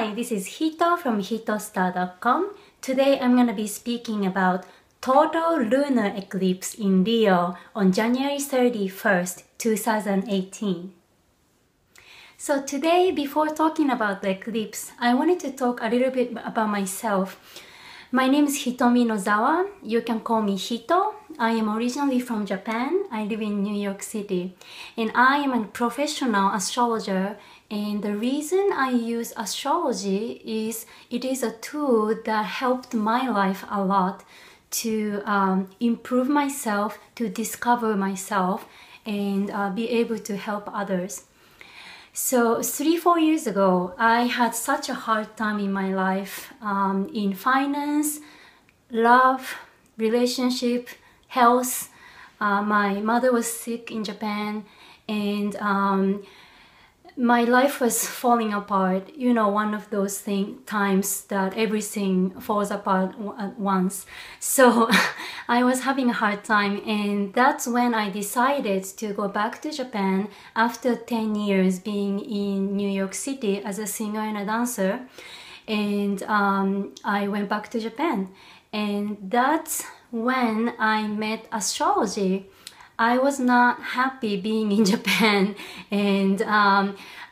Hi, this is Hito from hitostar.com. Today I'm going to be speaking about total lunar eclipse in Leo on January 31st, 2018. So today, before talking about the eclipse, I wanted to talk a little bit about myself. My name is Hitomi Nozawa. You can call me Hito. I am originally from Japan. I live in New York City. And I am a professional astrologer. And the reason I use astrology is it is a tool that helped my life a lot to improve myself, to discover myself, and be able to help others. So 3-4 years ago, I had such a hard time in my life, in finance, love, relationship, health. My mother was sick in Japan, and my life was falling apart. You know, one of those times that everything falls apart at once. So I was having a hard time, and that's when I decided to go back to Japan after 10 years being in New York City as a singer and a dancer. And I went back to Japan, and that's when I met astrology. I was not happy being in Japan, and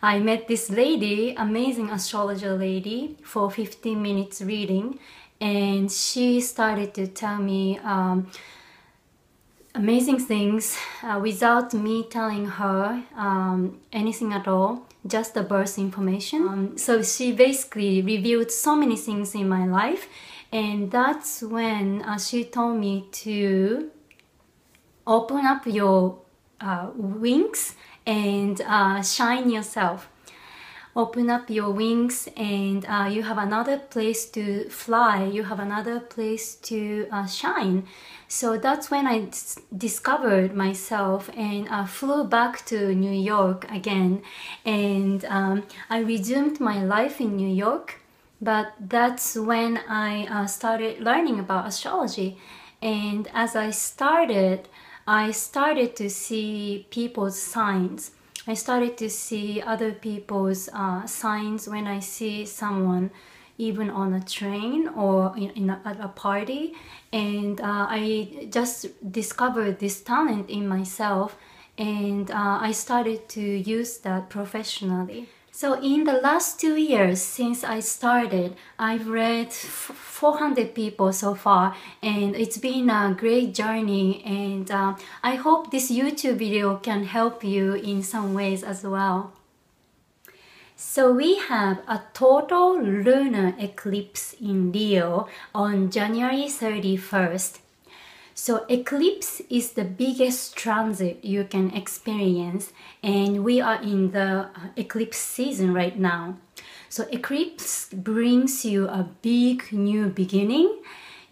I met this lady, amazing astrologer lady, for 15 minutes reading, and she started to tell me amazing things without me telling her anything at all, just the birth information. So she basically revealed so many things in my life, and that's when she told me to open up your wings and shine yourself. Open up your wings, and you have another place to fly. You have another place to shine. So that's when I discovered myself, and flew back to New York again. And I resumed my life in New York. But that's when I started learning about astrology. And as I started to see people's signs. I started to see other people's signs when I see someone, even on a train or at a party. And I just discovered this talent in myself, and I started to use that professionally. So in the last 2 years since I started, I've read 400 people so far, and it's been a great journey, and I hope this YouTube video can help you in some ways as well. So we have a total lunar eclipse in Leo on January 31st. So eclipse is the biggest transit you can experience, and we are in the eclipse season right now. So eclipse brings you a big new beginning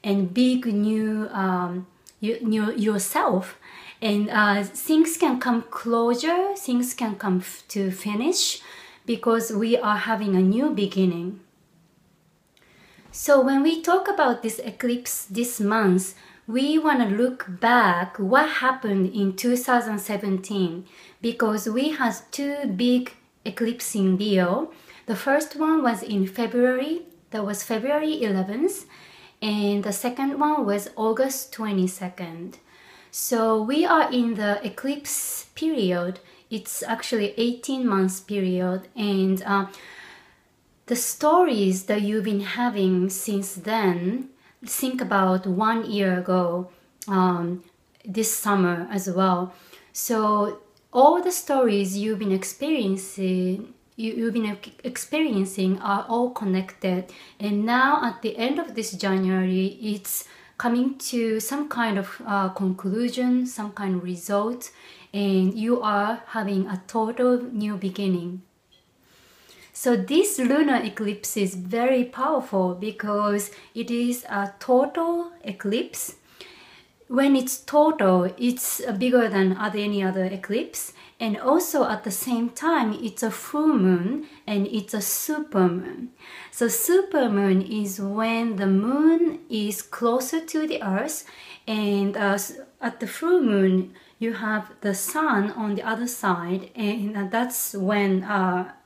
and big new yourself, and things can come closure, things can come to finish, because we are having a new beginning. So when we talk about this eclipse this month, we want to look back what happened in 2017, because we had 2 big eclipses in Leo. The first one was in February, that was February 11th, and the second one was August 22nd. So we are in the eclipse period. It's actually 18 months period, and the stories that you've been having since then, think about 1 year ago, this summer as well. So all the stories you've been experiencing, are all connected. And now at the end of this January, it's coming to some kind of conclusion, some kind of result, and you are having a total new beginning. So this lunar eclipse is very powerful because it is a total eclipse. When it's total, it's bigger than any other eclipse. And also at the same time, it's a full moon and it's a supermoon. So supermoon is when the moon is closer to the earth, and at the full moon, you have the sun on the other side, and that's when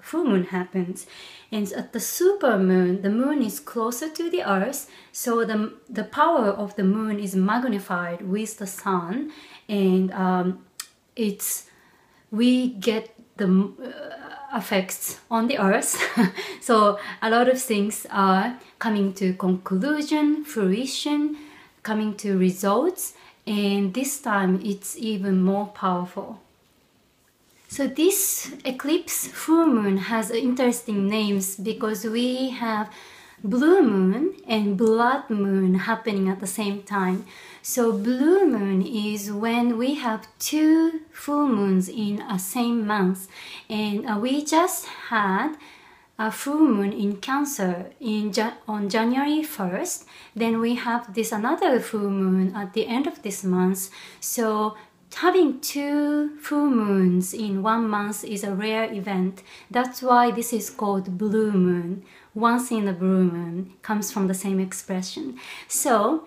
full moon happens. And at the super moon, the moon is closer to the earth, so the power of the moon is magnified with the sun, and we get the effects on the earth. So a lot of things are coming to conclusion, fruition, coming to results, and this time it's even more powerful. So this eclipse full moon has interesting names because we have blue moon and blood moon happening at the same time. So blue moon is when we have 2 full moons in a same month, and we just had a full moon in Cancer on January 1st. Then we have this another full moon at the end of this month. So having 2 full moons in 1 month is a rare event. That's why this is called blue moon. Once in a blue moon comes from the same expression. So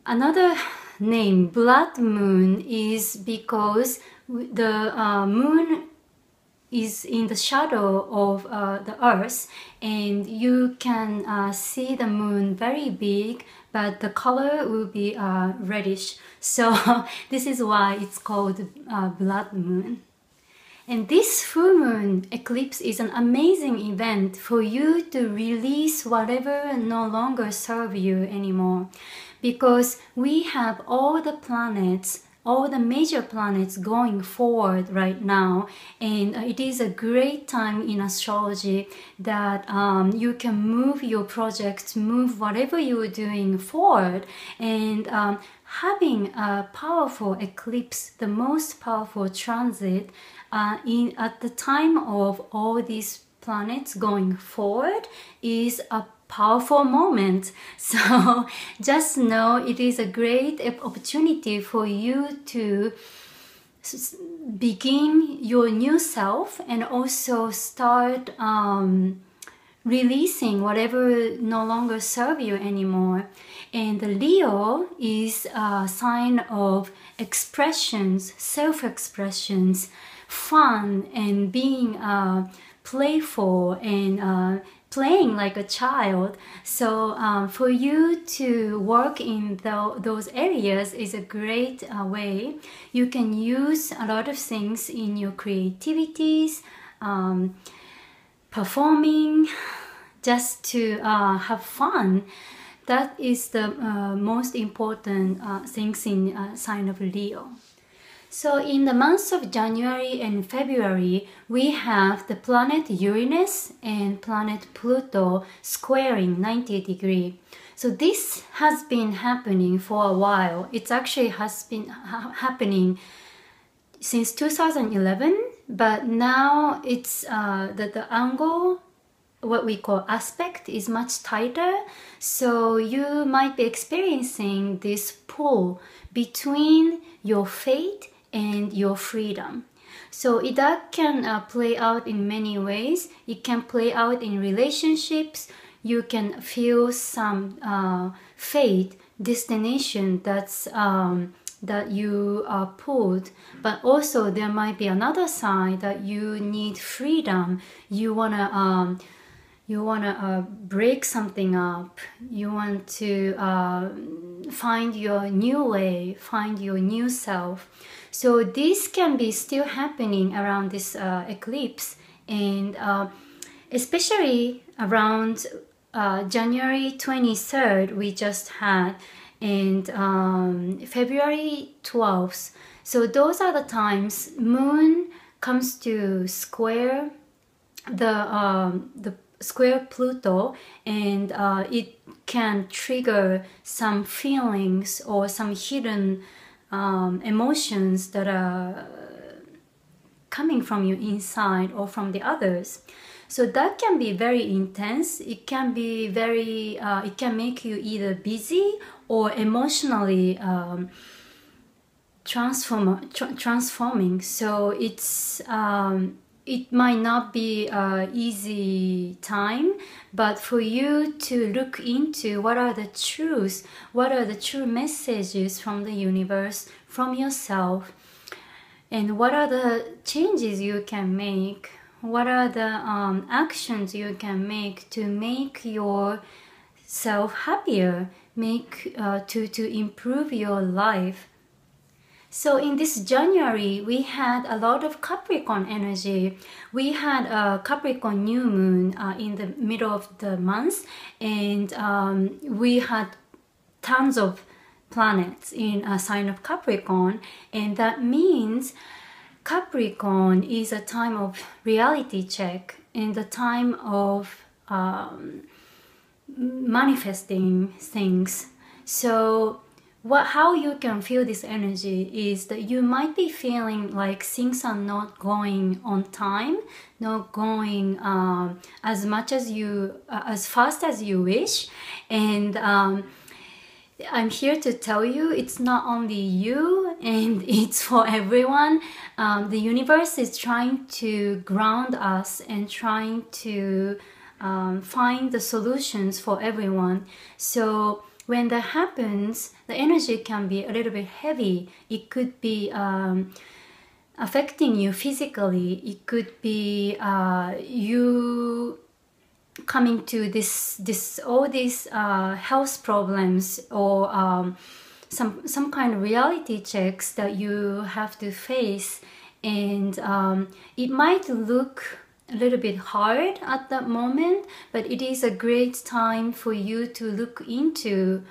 another name, blood moon, is because the moon is in the shadow of the earth, and you can see the moon very big, but the color will be reddish. So this is why it's called blood moon. And this full moon eclipse is an amazing event for you to release whatever no longer serve you anymore, because we have all the planets, all the major planets going forward right now, and it is a great time in astrology that you can move your projects, move whatever you are doing forward, and having a powerful eclipse, the most powerful transit at the time of all these planets going forward, is a powerful moment. So just know it is a great opportunity for you to begin your new self and also start releasing whatever no longer serve you anymore. And the Leo is a sign of expressions, self-expressions, fun, and being playful and playing like a child. So for you to work in those areas is a great way. You can use a lot of things in your creativities, performing, just to have fun. That is the most important things in sign of Leo. So in the months of January and February, we have the planet Uranus and planet Pluto squaring 90 degrees. So this has been happening for a while. It actually has been happening since 2011, but now it's that the angle, what we call aspect, is much tighter. So you might be experiencing this pull between your fate and your freedom. So that can play out in many ways. It can play out in relationships. You can feel some fate, destination that's that you are pulled, but also there might be another side that you need freedom. You wanna break something up. You want to find your new way, find your new self. So this can be still happening around this eclipse, and especially around January 23rd we just had, and February 12th. So those are the times moon comes to square the square Pluto, and it can trigger some feelings or some hidden emotions that are coming from you inside or from the others. So that can be very intense. It can be very it can make you either busy or emotionally transforming. So it's it might not be an easy time, but for you to look into what are the truths, what are the true messages from the universe, from yourself, and what are the changes you can make, what are the actions you can make to make yourself happier, to improve your life. So in this January, we had a lot of Capricorn energy. We had a Capricorn new moon in the middle of the month, and we had tons of planets in a sign of Capricorn, and that means Capricorn is a time of reality check and the time of manifesting things. So how you can feel this energy is that you might be feeling like things are not going on time, not going as fast as you wish, and I'm here to tell you it's not only you, and it's for everyone. The universe is trying to ground us and trying to find the solutions for everyone. So when that happens, the energy can be a little bit heavy. It could be affecting you physically. It could be you coming to all these health problems, or some kind of reality checks that you have to face, and it might look a little bit hard at that moment, but it is a great time for you to look into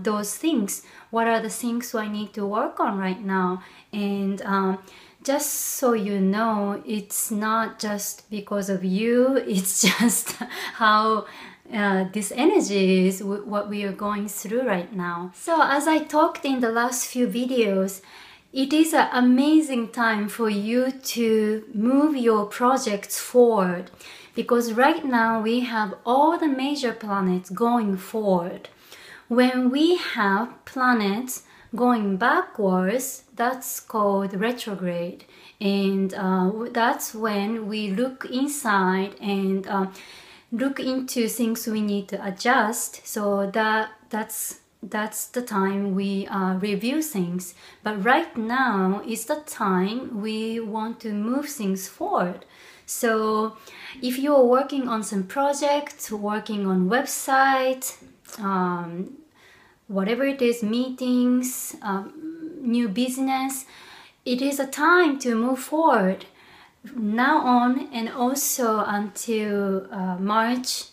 those things. What are the things I need to work on right now? And just so you know, it's not just because of you, it's just how this energy is what we are going through right now. So as I talked in the last few videos, it is an amazing time for you to move your projects forward, because right now we have all the major planets going forward. When we have planets going backwards, that's called retrograde, and that's when we look inside and look into things we need to adjust. So that's the time we review things. But right now is the time we want to move things forward. So if you're working on some projects, working on website, whatever it is, meetings, new business, it is a time to move forward now on, and also until March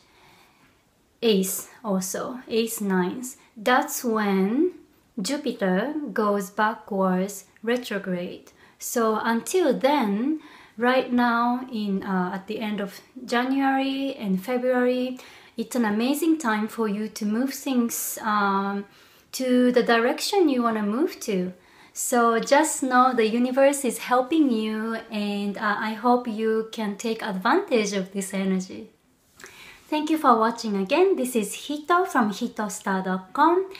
8th, also 8th, 9th. That's when Jupiter goes backwards retrograde. So until then, right now at the end of January and February, it's an amazing time for you to move things to the direction you want to move to. So just know the universe is helping you, and I hope you can take advantage of this energy. Thank you for watching again. This is Hito from hitostar.com.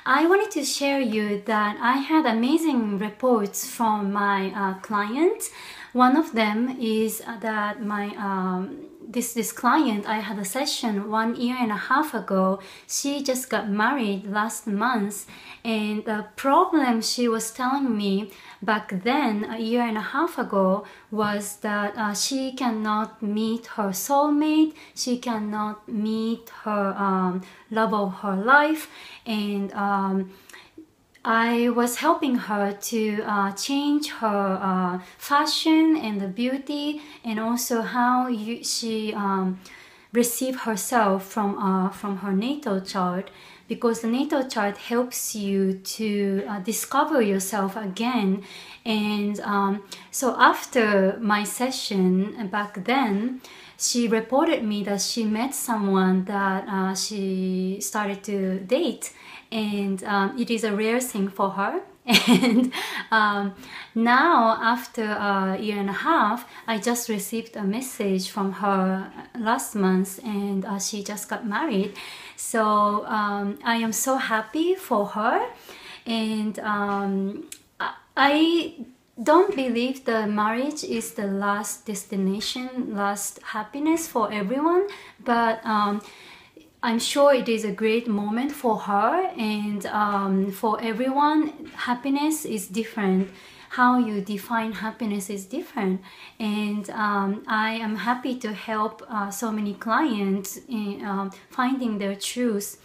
I wanted to share you that I had amazing reports from my clients. One of them is that my this client, I had a session 1.5 years ago. She just got married last month, and the problem she was telling me back then, 1.5 years ago, was that she cannot meet her soulmate, she cannot meet her love of her life, and I was helping her to change her fashion and the beauty, and also how she received herself from her natal chart, because the natal chart helps you to discover yourself again. And so after my session back then, she reported me that she met someone that she started to date, and it is a rare thing for her. And now after 1.5 years, I just received a message from her last month, and she just got married. So I am so happy for her, and I don't believe the marriage is the last destination, last happiness for everyone, but I'm sure it is a great moment for her, and for everyone, happiness is different. How you define happiness is different, and I am happy to help so many clients in finding their truth.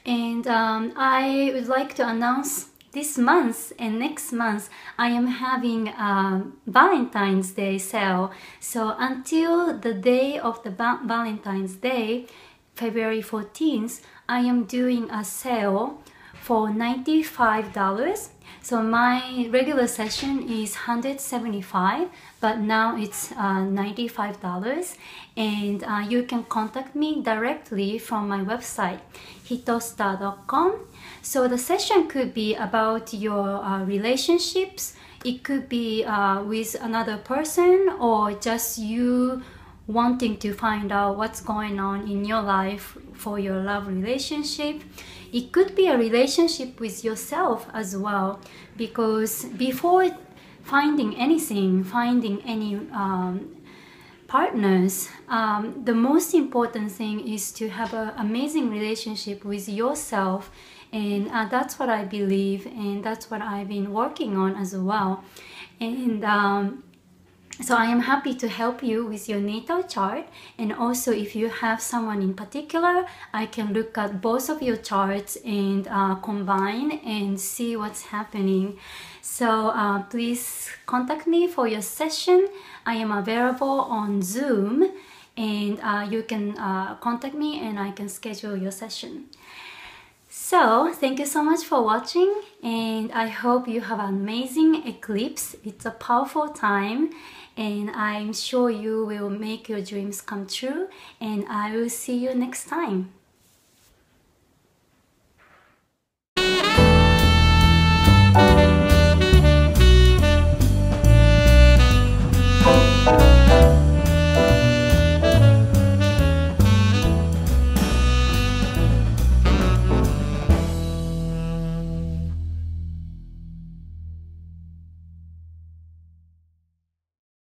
And I would like to announce this month and next month I am having a Valentine's Day sale. So until the day of the Valentine's Day, February 14th, I am doing a sale for $95. So my regular session is $175, but now it's $95, and you can contact me directly from my website, hitostar.com. So the session could be about your relationships. It could be with another person, or just you wanting to find out what's going on in your life for your love relationship. It could be a relationship with yourself as well, because before finding anything, finding any partners, the most important thing is to have an amazing relationship with yourself. And that's what I believe, and that's what I've been working on as well. And so I am happy to help you with your natal chart, and also if you have someone in particular, I can look at both of your charts and combine and see what's happening. So please contact me for your session. I am available on Zoom, and you can contact me and I can schedule your session. So thank you so much for watching, and I hope you have an amazing eclipse. It's a powerful time, and I'm sure you will make your dreams come true, and I will see you next time.